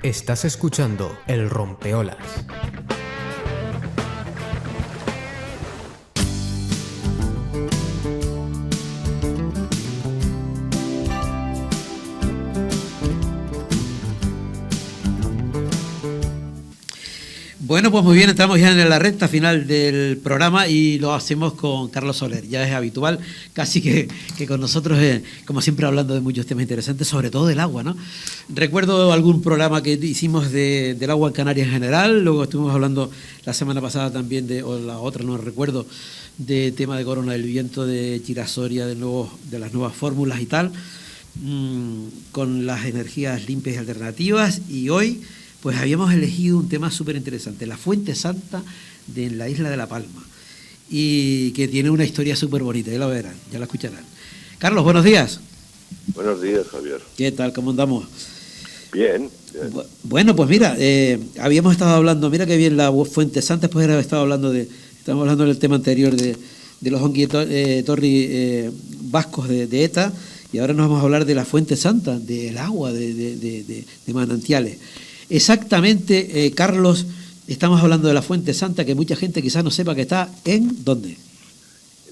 Estás escuchando El Rompeolas. Bueno, pues muy bien, estamos ya en la recta final del programa y lo hacemos con Carlos Soler. Ya es habitual, casi que con nosotros, como siempre, hablando de muchos temas interesantes, sobre todo del agua, ¿no? Recuerdo algún programa que hicimos del agua en Canarias en general, luego estuvimos hablando la semana pasada también, o la otra, no recuerdo, de tema de Corona del Viento, de Chirasoria, de las nuevas fórmulas y tal, con las energías limpias y alternativas, y hoy pues habíamos elegido un tema súper interesante, la Fuente Santa de la isla de La Palma, y que tiene una historia súper bonita, ya la verán, ya la escucharán. Carlos, buenos días. Buenos días, Javier. ¿Qué tal? ¿Cómo andamos? Bien. Bueno, pues mira, habíamos estado hablando, mira que bien la Fuente Santa, después estábamos hablando del tema anterior de los torri vascos de ETA, y ahora nos vamos a hablar de la Fuente Santa, del agua, de manantiales. Exactamente, Carlos, estamos hablando de la Fuente Santa, que mucha gente quizás no sepa que está ¿en dónde?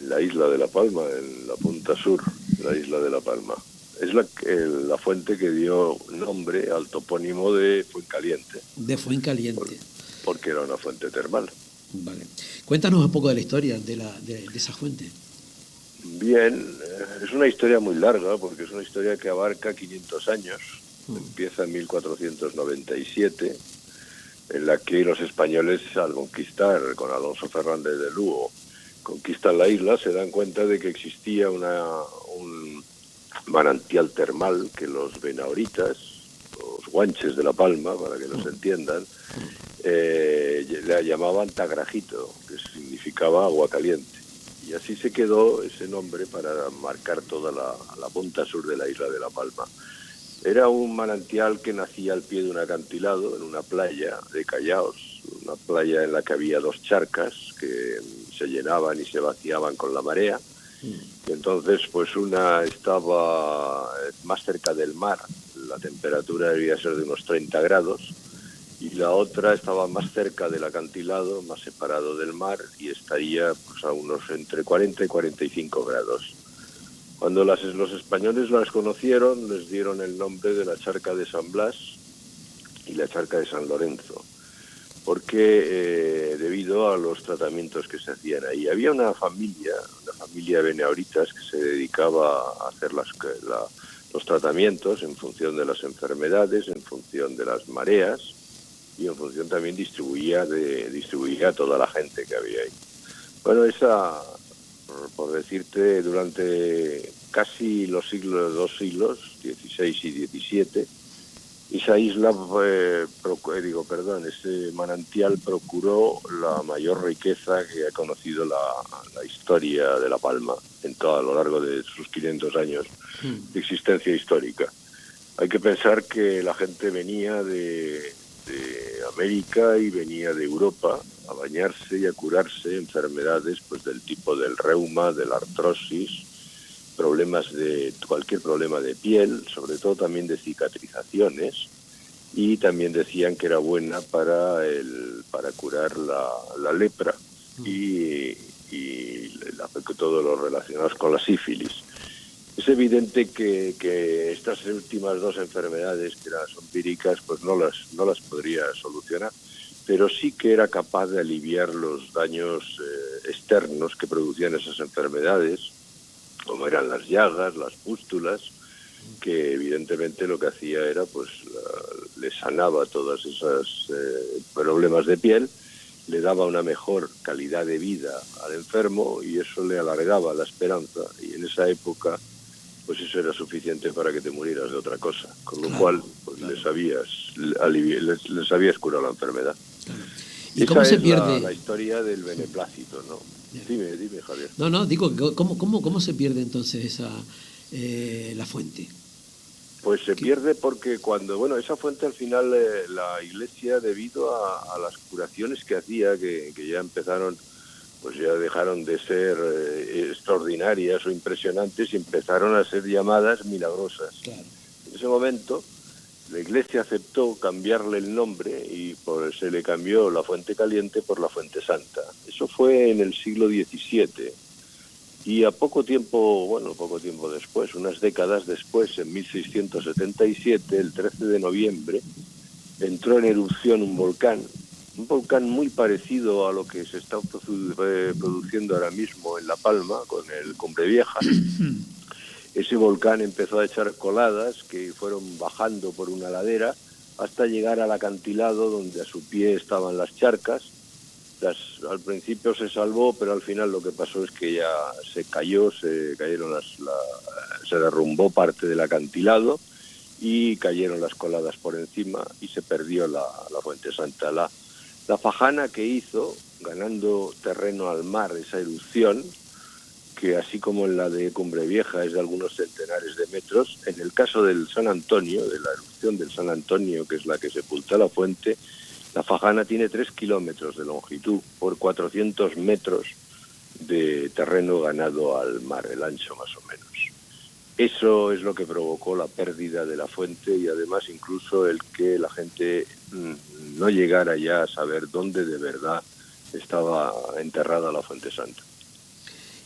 En la isla de La Palma, en la punta sur de la isla de La Palma. Es la fuente que dio nombre al topónimo de Fuencaliente. De Fuencaliente. Porque era una fuente termal. Vale. Cuéntanos un poco de la historia de esa fuente. Bien, es una historia muy larga, porque es una historia que abarca 500 años. Empieza en 1497, en la que los españoles, al conquistar con Alonso Fernández de Lugo, conquistan la isla, se dan cuenta de que existía un manantial termal que los benaoritas, los guanches de La Palma, para que nos entiendan, le llamaban Tagrajito, que significaba agua caliente. Y así se quedó ese nombre para marcar toda la punta sur de la isla de La Palma. Era un manantial que nacía al pie de un acantilado, en una playa de Callaos, una playa en la que había dos charcas que se llenaban y se vaciaban con la marea. Y entonces, pues una estaba más cerca del mar, la temperatura debía ser de unos 30 grados, y la otra estaba más cerca del acantilado, más separado del mar, y estaría pues a unos entre 40 y 45 grados. Cuando los españoles las conocieron, les dieron el nombre de la charca de San Blas y la charca de San Lorenzo, porque debido a los tratamientos que se hacían ahí. Había una familia benaoritas que se dedicaba a hacer los tratamientos en función de las enfermedades, en función de las mareas, y en función también distribuía a toda la gente que había ahí. Bueno, por decirte, durante casi dos siglos, XVI y XVII, esa isla, ese manantial procuró la mayor riqueza que ha conocido la historia de La Palma a lo largo de sus 500 años de existencia histórica. Hay que pensar que la gente venía de América y venía de Europa a bañarse y a curarse enfermedades pues del tipo del reuma, de la artrosis, cualquier problema de piel, sobre todo también de cicatrizaciones, y también decían que era buena para curar la lepra y todo lo relacionado con la sífilis. Es evidente que estas últimas dos enfermedades, que son víricas, pues no las podría solucionar, pero sí que era capaz de aliviar los daños externos que producían esas enfermedades, como eran las llagas, las pústulas, que evidentemente lo que hacía era, pues, le sanaba todos esos problemas de piel, le daba una mejor calidad de vida al enfermo y eso le alargaba la esperanza, y en esa época pues eso era suficiente para que te murieras de otra cosa, con lo cual pues, les habías curado la enfermedad. Claro. ¿Y esa cómo se es pierde la historia del beneplácito, ¿no? Dime, Javier. No, digo, ¿cómo se pierde entonces la fuente? Pues se pierde porque esa fuente al final la Iglesia, debido a las curaciones que hacía, que ya empezaron, pues ya dejaron de ser extraordinarias o impresionantes y empezaron a ser llamadas milagrosas. Claro. En ese momento la Iglesia aceptó cambiarle el nombre y se le cambió la Fuente Caliente por la Fuente Santa. Eso fue en el siglo XVII. Y a poco tiempo después, unas décadas después, en 1677, el 13 de noviembre, entró en erupción un volcán muy parecido a lo que se está produciendo ahora mismo en La Palma, con el Cumbre Vieja. Ese volcán empezó a echar coladas que fueron bajando por una ladera hasta llegar al acantilado donde a su pie estaban las charcas. Al principio se salvó, pero al final lo que pasó es que ya se cayó, se derrumbó parte del acantilado y cayeron las coladas por encima y se perdió la Fuente Santa. La fajana que hizo, ganando terreno al mar, esa erupción, que así como en la de Cumbre Vieja es de algunos centenares de metros, en el caso del San Antonio, de la erupción del San Antonio, que es la que sepulta la fuente, la fajana tiene 3 kilómetros de longitud por 400 metros de terreno ganado al mar, el ancho más o menos. Eso es lo que provocó la pérdida de la fuente y además incluso el que la gente no llegara ya a saber dónde de verdad estaba enterrada la Fuente Santa.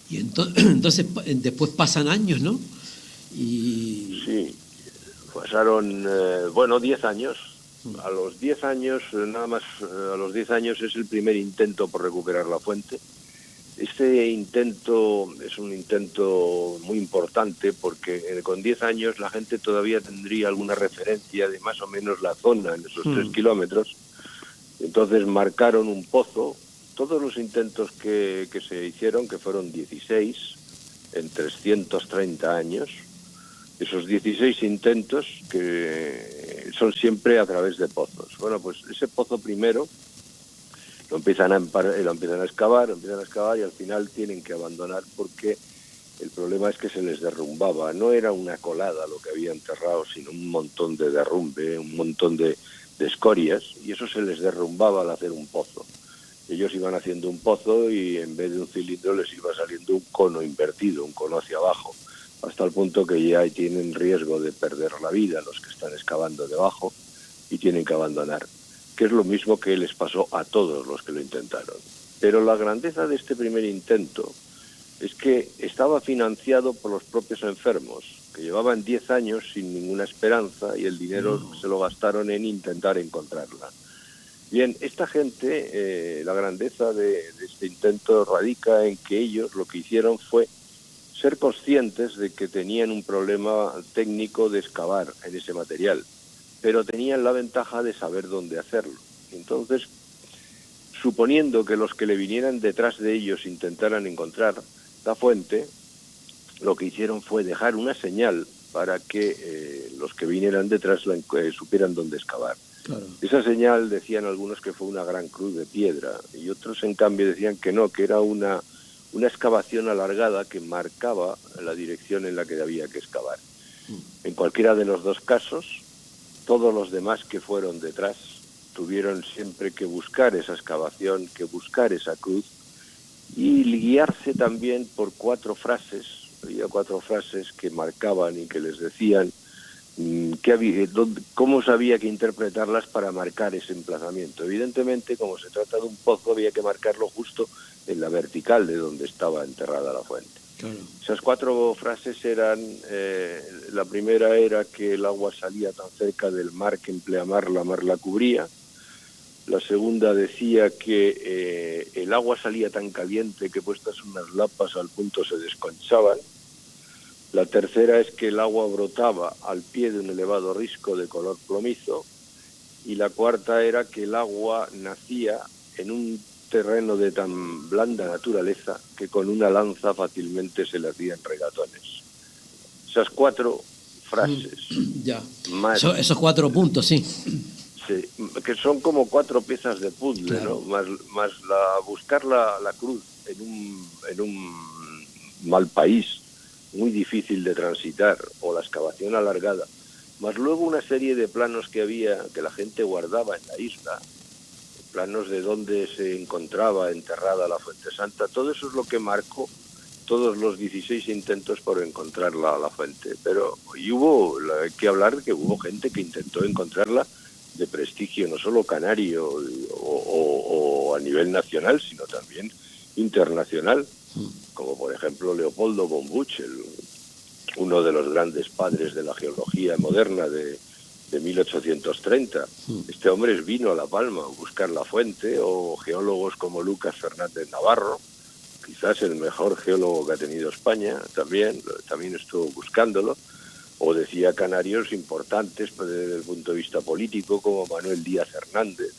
Y entonces después pasan años, ¿no? Sí, pasaron, 10 años. A los 10 años, nada más, a los 10 años es el primer intento por recuperar la fuente. Este intento es un intento muy importante porque con 10 años la gente todavía tendría alguna referencia de más o menos la zona en esos 3 kilómetros. Entonces marcaron un pozo. Todos los intentos que se hicieron, que fueron 16 en 330 años, esos 16 intentos que son siempre a través de pozos. Bueno, pues ese pozo primero lo empiezan a excavar y al final tienen que abandonar porque el problema es que se les derrumbaba. No era una colada lo que había enterrado, sino un montón de derrumbe, un montón de escorias, y eso se les derrumbaba al hacer un pozo. Ellos iban haciendo un pozo y en vez de un cilindro les iba saliendo un cono invertido, un cono hacia abajo, hasta el punto que ya tienen riesgo de perder la vida los que están excavando debajo y tienen que abandonar, que es lo mismo que les pasó a todos los que lo intentaron. Pero la grandeza de este primer intento es que estaba financiado por los propios enfermos, que llevaban 10 años sin ninguna esperanza y el dinero se lo gastaron en intentar encontrarla. Bien, esta gente, la grandeza de este intento radica en que ellos lo que hicieron fue ser conscientes de que tenían un problema técnico de excavar en ese material, pero tenían la ventaja de saber dónde hacerlo. Entonces, suponiendo que los que le vinieran detrás de ellos intentaran encontrar la fuente, lo que hicieron fue dejar una señal para que los que vinieran detrás supieran dónde excavar. Claro. Esa señal decían algunos que fue una gran cruz de piedra y otros en cambio decían que no, que era una excavación alargada que marcaba la dirección en la que había que excavar. En cualquiera de los dos casos, todos los demás que fueron detrás tuvieron siempre que buscar esa excavación, que buscar esa cruz y guiarse también por 4 frases. Había 4 frases que marcaban y que les decían cómo había que interpretarlas para marcar ese emplazamiento. Evidentemente, como se trata de un pozo, había que marcarlo justo en la vertical de donde estaba enterrada la fuente. Claro. Esas 4 frases eran, la primera era que el agua salía tan cerca del mar que en pleamar la mar la cubría. La segunda decía que el agua salía tan caliente que puestas unas lapas al punto se desconchaban. La tercera es que el agua brotaba al pie de un elevado risco de color plomizo. Y la cuarta era que el agua nacía en un terreno de tan blanda naturaleza que con una lanza fácilmente se le hacían regatones. Esas 4 frases. Ya. Más, esos 4 puntos, sí. Sí, que son como 4 piezas de puzzle, claro. ¿No? Más buscar la cruz en un mal país, muy difícil de transitar, o la excavación alargada, más luego una serie de planos que había, que la gente guardaba en la isla, planos de dónde se encontraba enterrada la Fuente Santa. Todo eso es lo que marcó todos los 16 intentos por encontrar la fuente. Pero hay que hablar que hubo gente que intentó encontrarla de prestigio, no solo canario o a nivel nacional, sino también internacional, como por ejemplo Leopoldo von Buch, uno de los grandes padres de la geología moderna de 1830. Este hombre vino a La Palma a buscar la fuente, o geólogos como Lucas Fernández Navarro, quizás el mejor geólogo que ha tenido España, también estuvo buscándolo, o decía canarios importantes desde el punto de vista político, como Manuel Díaz Hernández,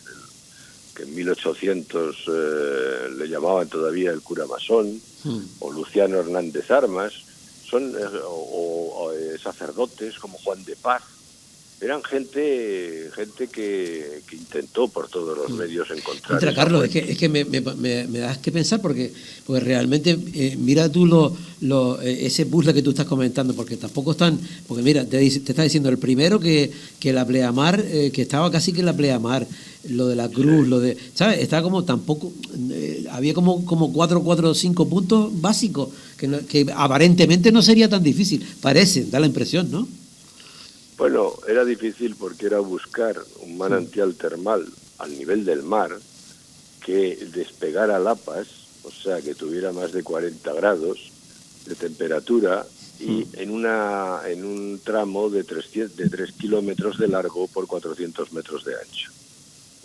que en 1800 le llamaban todavía el cura masón, o Luciano Hernández Armas, o sacerdotes como Juan de Paz. Eran gente que intentó por todos los medios encontrar. Carlos, es que me das que pensar porque realmente mira tú ese puzzle que tú estás comentando, porque tampoco están, porque mira, te está diciendo el primero que la pleamar, que estaba casi que la pleamar, lo de la cruz, sí. Lo de, ¿sabes? Está como tampoco, había como 4 o 5 puntos básicos que aparentemente no sería tan difícil, da la impresión, ¿no? Bueno, era difícil porque era buscar un manantial termal al nivel del mar que despegara Lapas, o sea, que tuviera más de 40 grados de temperatura y en un tramo de 3 kilómetros de largo por 400 metros de ancho.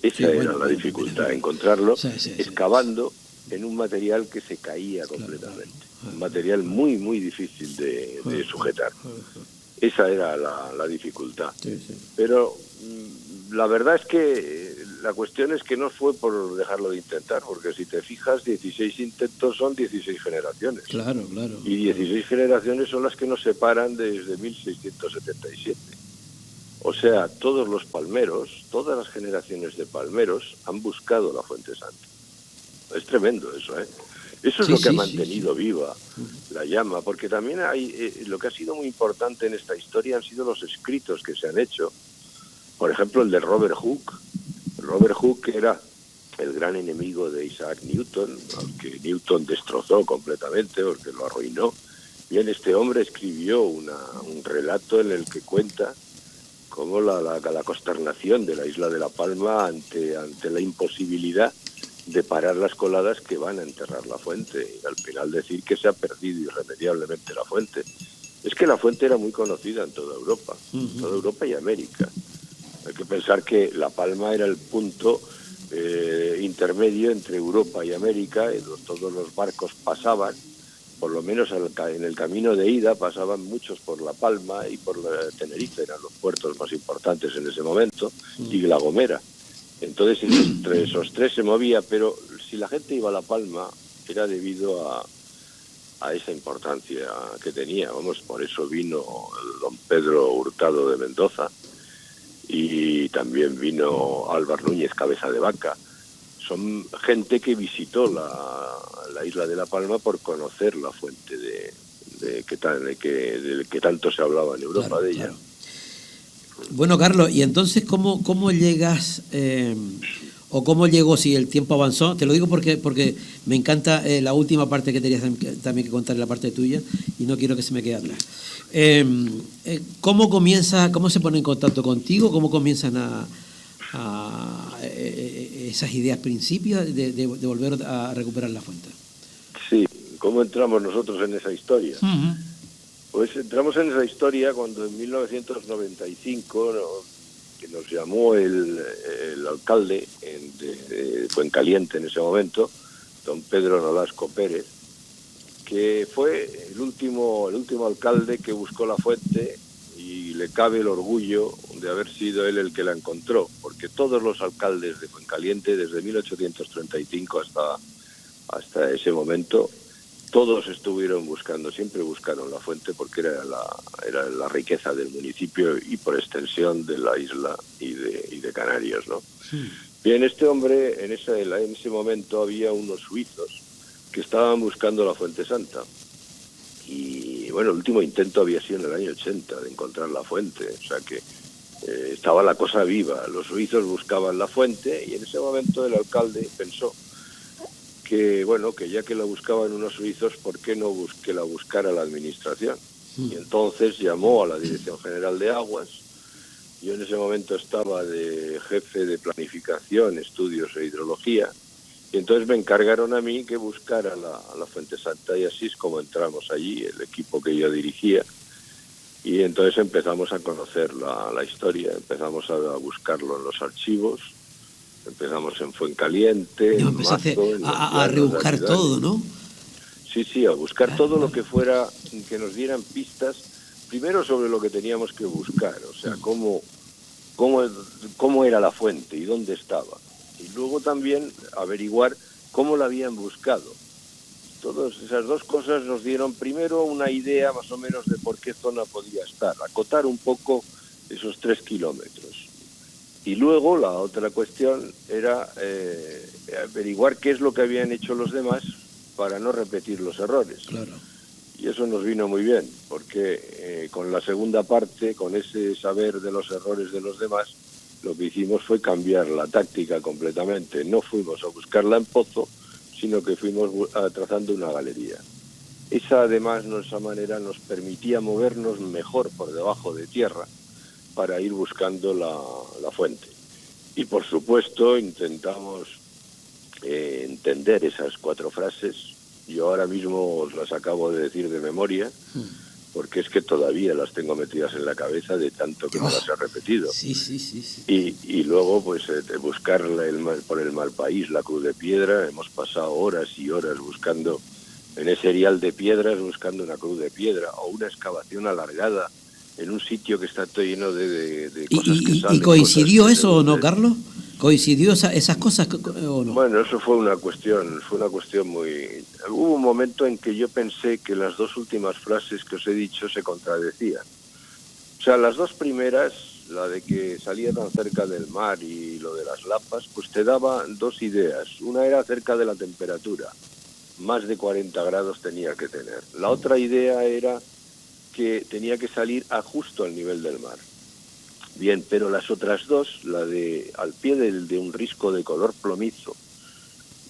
Esa era la dificultad, encontrarlo excavando en un material que se caía completamente. Un material muy, muy difícil de sujetar. Esa era la dificultad. Sí. Pero la verdad es que la cuestión es que no fue por dejarlo de intentar, porque si te fijas, 16 intentos son 16 generaciones. Claro. Y 16 generaciones son las que nos separan desde 1677. O sea, todos los palmeros, todas las generaciones de palmeros han buscado la Fuente Santa. Es tremendo eso, ¿eh? Eso es lo que ha mantenido viva la llama, porque también hay lo que ha sido muy importante en esta historia han sido los escritos que se han hecho. Por ejemplo, el de Robert Hooke. Robert Hooke era el gran enemigo de Isaac Newton, al que Newton destrozó completamente porque lo arruinó. Bien, este hombre escribió un relato en el que cuenta cómo la consternación de la isla de La Palma ante la imposibilidad de parar las coladas que van a enterrar la fuente, y al final decir que se ha perdido irremediablemente la fuente. Es que la fuente era muy conocida en toda Europa, toda Europa y América. Hay que pensar que La Palma era el punto intermedio entre Europa y América, y todos los barcos pasaban, por lo menos en el camino de ida pasaban muchos por La Palma y por Tenerife, eran los puertos más importantes en ese momento, y La Gomera. Entonces, entre esos tres se movía, pero si la gente iba a La Palma, era debido a esa importancia que tenía. Vamos, por eso vino el don Pedro Hurtado de Mendoza y también vino Álvar Núñez Cabeza de Vaca. Son gente que visitó la isla de La Palma por conocer la fuente del que tanto se hablaba en Europa, claro, de ella. Claro. Bueno, Carlos, y entonces, ¿cómo llegas, o cómo llegó, si el tiempo avanzó? Te lo digo porque me encanta la última parte que tenías también que contar, la parte tuya, y no quiero que se me quede atrás. ¿Cómo se pone en contacto contigo? ¿Cómo comienzan a esas ideas, principios de volver a recuperar la fuente? Sí, ¿cómo entramos nosotros en esa historia? Uh-huh. Pues entramos en esa historia cuando en 1995 que nos llamó el alcalde de Fuencaliente en ese momento, don Pedro Nolasco Pérez, que fue el último alcalde que buscó la fuente, y le cabe el orgullo de haber sido él el que la encontró, porque todos los alcaldes de Fuencaliente desde 1835 hasta ese momento, todos estuvieron siempre buscaron la fuente, porque era la riqueza del municipio y por extensión de la isla y de Canarias, ¿no? Sí. Bien, este hombre, en ese momento había unos suizos que estaban buscando la Fuente Santa. Y bueno, el último intento había sido en el año 80 de encontrar la fuente, o sea que estaba la cosa viva. Los suizos buscaban la fuente y en ese momento el alcalde pensó que, bueno, que ya que la buscaban unos suizos, ¿por qué no que la buscara la administración? Y entonces llamó a la Dirección General de Aguas. Yo en ese momento estaba de jefe de planificación, estudios e hidrología, y entonces me encargaron a mí que buscara la Fuente Santa, y así es como entramos allí, el equipo que yo dirigía, y entonces empezamos a conocer la historia, empezamos a buscarlo en los archivos, empezamos en Fuencaliente, No, en empezaste Mazo, en los a llanos, rebuscar Aridane. todo, ¿no? Sí, a buscar Claro, todo lo claro. que fuera, que nos dieran pistas, primero sobre lo que teníamos que buscar, o sea, cómo era la fuente y dónde estaba. Y luego también averiguar cómo la habían buscado. Todas esas dos cosas nos dieron primero una idea más o menos de por qué zona podía estar, acotar un poco esos 3 kilómetros. Y luego la otra cuestión era averiguar qué es lo que habían hecho los demás para no repetir los errores. Claro. Y eso nos vino muy bien, porque con la segunda parte, con ese saber de los errores de los demás, lo que hicimos fue cambiar la táctica completamente. No fuimos a buscarla en pozo, sino que fuimos trazando una galería. Esa manera nos permitía movernos mejor por debajo de tierra para ir buscando la fuente. Y por supuesto intentamos entender esas 4 frases. Yo ahora mismo os las acabo de decir de memoria, porque es que todavía las tengo metidas en la cabeza de tanto que me las he repetido. Sí. Y luego, pues, buscar por el Malpaís, la Cruz de Piedra. Hemos pasado horas y horas buscando, en ese erial de piedras, buscando una cruz de piedra o una excavación alargada en un sitio que está todo lleno de cosas que salen. ¿Y coincidió cosas que eso o no, se Carlos? ¿Coincidió esas cosas o no? Bueno, eso fue una cuestión muy... Hubo un momento en que yo pensé que las 2 últimas frases que os he dicho se contradecían. O sea, las 2 primeras, la de que salía tan cerca del mar y lo de las lapas, pues te daba 2 ideas. Una era acerca de la temperatura, más de 40 grados tenía que tener. La otra idea era que tenía que salir justo al nivel del mar. Bien, pero las otras 2, la de al pie de un risco de color plomizo,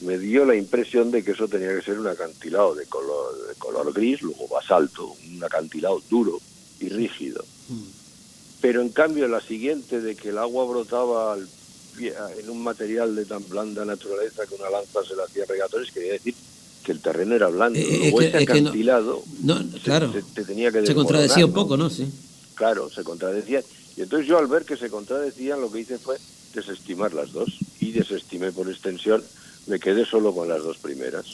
me dio la impresión de que eso tenía que ser un acantilado de color gris, luego basalto, un acantilado duro y rígido. Pero en cambio la siguiente, de que el agua brotaba en un material de tan blanda naturaleza que una lanza se la hacía regatores, quería decir que el terreno era blando. Luego ese acantilado claro, te tenía que se desmoronar, contradecía un ¿no? poco, ¿no? Sí. Claro, se contradecían. Y entonces yo, al ver que se contradecían, lo que hice fue desestimar las 2. Y desestimé por extensión, me quedé solo con las 2 primeras.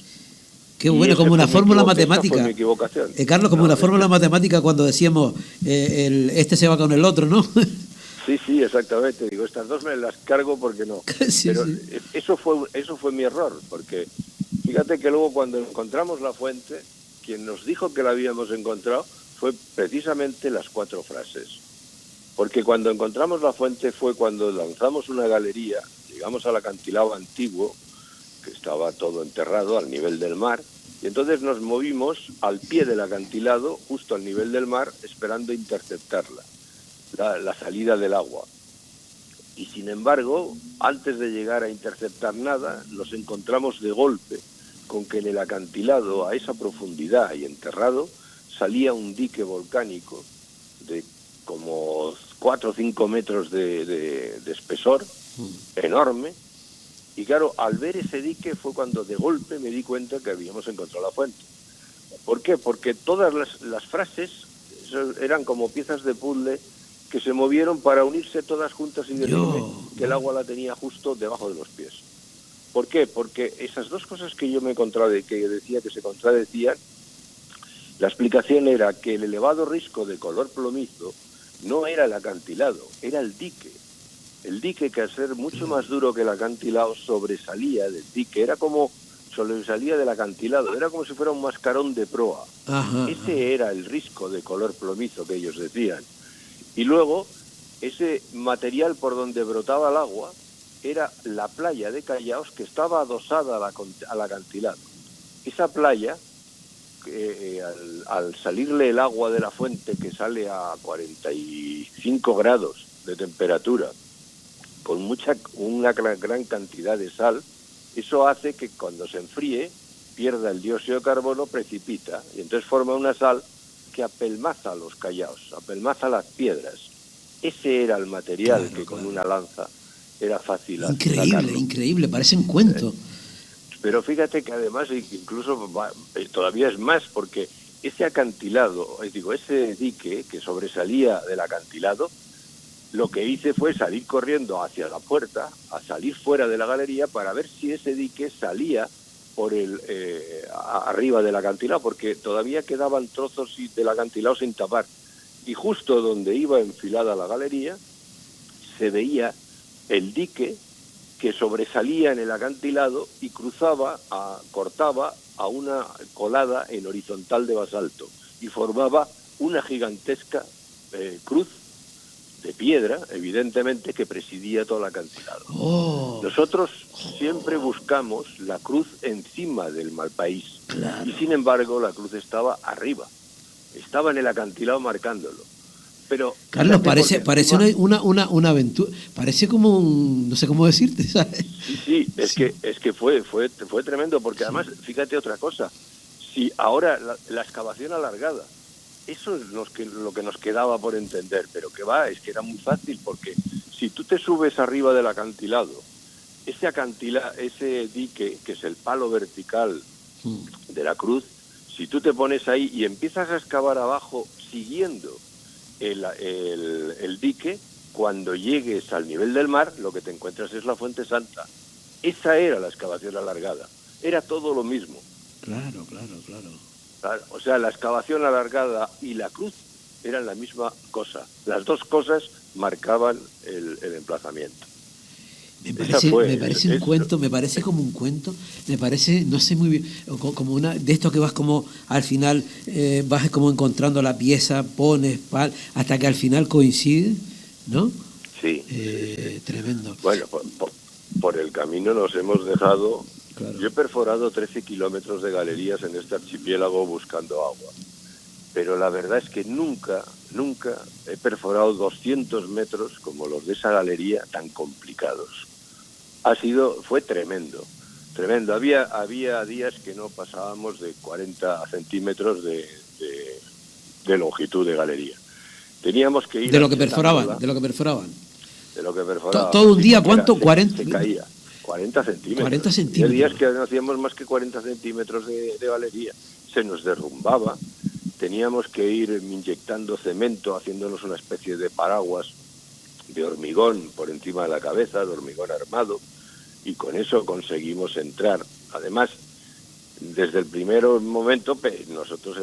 Qué bueno, como una fórmula Esa matemática. fue mi equivocación. Carlos, como una fórmula matemática cuando decíamos este se va con el otro, ¿no? Sí, exactamente. Digo, estas 2 me las cargo porque no. Sí, Pero sí. eso fue mi error, porque fíjate que luego cuando encontramos la fuente, quien nos dijo que la habíamos encontrado fue precisamente las 4 frases. Porque cuando encontramos la fuente fue cuando lanzamos una galería, llegamos al acantilado antiguo, que estaba todo enterrado al nivel del mar, y entonces nos movimos al pie del acantilado, justo al nivel del mar, esperando interceptarla, la salida del agua. Y sin embargo, antes de llegar a interceptar nada, nos encontramos de golpe con que en el acantilado, a esa profundidad y enterrado, salía un dique volcánico de como 4 o 5 metros de espesor, enorme. Y claro, al ver ese dique fue cuando de golpe me di cuenta que habíamos encontrado la fuente. ¿Por qué? Porque todas las frases eran como piezas de puzzle que se movieron para unirse todas juntas y decirme que el agua la tenía justo debajo de los pies. ¿Por qué? Porque esas 2 cosas que yo que decía que se contradecían, la explicación era que el elevado risco de color plomizo no era el acantilado, era el dique. El dique, que al ser mucho más duro que el acantilado, sobresalía del dique, sobresalía del acantilado, era como si fuera un mascarón de proa. Ese era el risco de color plomizo que ellos decían. Y luego, ese material por donde brotaba el agua era la playa de Callaos, que estaba adosada al acantilado. Esa playa, al salirle el agua de la fuente, que sale a 45 grados de temperatura, con una gran cantidad de sal, Eso hace que cuando se enfríe pierda el dióxido de carbono, precipita, y entonces forma una sal que apelmaza los callaos, apelmaza las piedras. Ese era el material que con una lanza era fácil sacarlo. Increíble, parece un cuento. Pero fíjate que además incluso todavía es más, porque ese acantilado, ese dique que sobresalía del acantilado, lo que hice fue salir corriendo hacia la puerta, a salir fuera de la galería para ver si ese dique salía por arriba del acantilado, porque todavía quedaban trozos del acantilado sin tapar. Y justo donde iba enfilada la galería, se veía el dique que sobresalía en el acantilado y cortaba a una colada en horizontal de basalto y formaba una gigantesca cruz de piedra, evidentemente, que presidía todo el acantilado. Nosotros siempre buscamos la cruz encima del Malpaís, y sin embargo la cruz estaba arriba, estaba en el acantilado marcándolo. Pero Carlos, parece una aventura, parece como no sé cómo decirte, ¿sabes? Sí, es que fue tremendo, porque además, fíjate otra cosa, si ahora la excavación alargada, eso es lo que nos quedaba por entender, pero es que era muy fácil, porque si tú te subes arriba del acantilado, ese dique, que es el palo vertical de la cruz, si tú te pones ahí y empiezas a excavar abajo siguiendo el dique, cuando llegues al nivel del mar, lo que te encuentras es la Fuente Santa. Esa era la excavación alargada, era todo lo mismo. Claro. O sea, la excavación alargada y la cruz eran la misma cosa. Las dos cosas marcaban el emplazamiento. Me parece un cuento, me parece como un cuento, me parece, no sé muy bien, como una de esto que vas como al final, vas como encontrando la pieza, pones, hasta que al final coincide, ¿no? Sí. Tremendo. Bueno, por el camino nos hemos dejado... Claro. Yo he perforado 13 kilómetros de galerías en este archipiélago buscando agua, pero la verdad es que nunca he perforado 200 metros como los de esa galería, tan complicados. Fue tremendo. Había días que no pasábamos de 40 centímetros de longitud de galería. Teníamos que ir... De lo que perforaban. Todo un día, ¿cuánto? 40... Se caía. 40 centímetros. 40 centímetros. Había días que no hacíamos más que 40 centímetros de galería. Se nos derrumbaba. Teníamos que ir inyectando cemento, haciéndonos una especie de paraguas de hormigón por encima de la cabeza, de hormigón armado, y con eso conseguimos entrar. Además, desde el primer momento, nosotros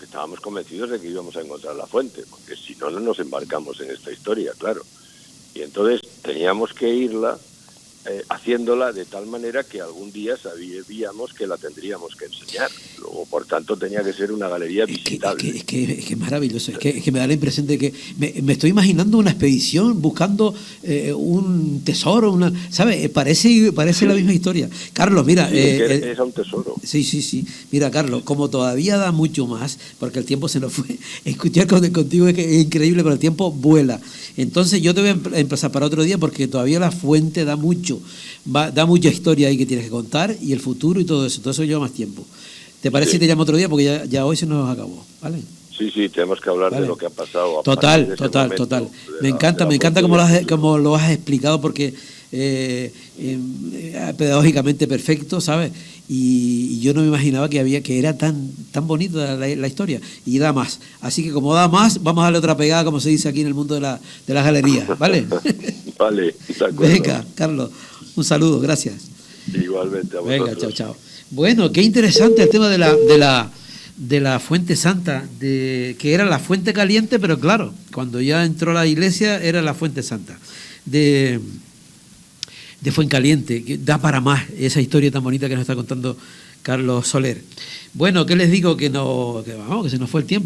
estábamos convencidos de que íbamos a encontrar la fuente, porque si no, no nos embarcamos en esta historia, claro. Y entonces teníamos que irla haciéndola de tal manera que algún día sabíamos que la tendríamos que enseñar. Luego, por tanto, tenía que ser una galería visitable. Es que es maravilloso. Es que me da la impresión de que me estoy imaginando una expedición buscando un tesoro, ¿sabes? Parece la misma historia. Carlos, mira... Sí, es un tesoro. Sí. Mira, Carlos, como todavía da mucho más, porque el tiempo se nos fue, escuchar contigo es increíble, pero el tiempo vuela. Entonces yo te voy a empezar para otro día, porque todavía la fuente da mucho. Da mucha historia ahí que tienes que contar, y el futuro y todo eso lleva más tiempo. ¿Te parece si te llamo otro día? Porque ya hoy se nos acabó, ¿vale? Sí, tenemos que hablar de lo que ha pasado. Total. Me encanta como lo has explicado, porque pedagógicamente perfecto, ¿sabes? Y yo no me imaginaba que era tan bonita la historia, y da más. Así que como da más, vamos a darle otra pegada, como se dice aquí en el mundo de las galerías, ¿vale? Vale, de acuerdo. Venga, Carlos, un saludo, gracias. Igualmente a vosotros. Venga, chao. Bueno, qué interesante el tema de la Fuente Santa, que era la Fuente Caliente, pero claro, cuando ya entró la iglesia era la Fuente Santa de Fuencaliente, que da para más esa historia tan bonita que nos está contando Carlos Soler. Bueno, ¿qué les digo? Que se nos fue el tiempo.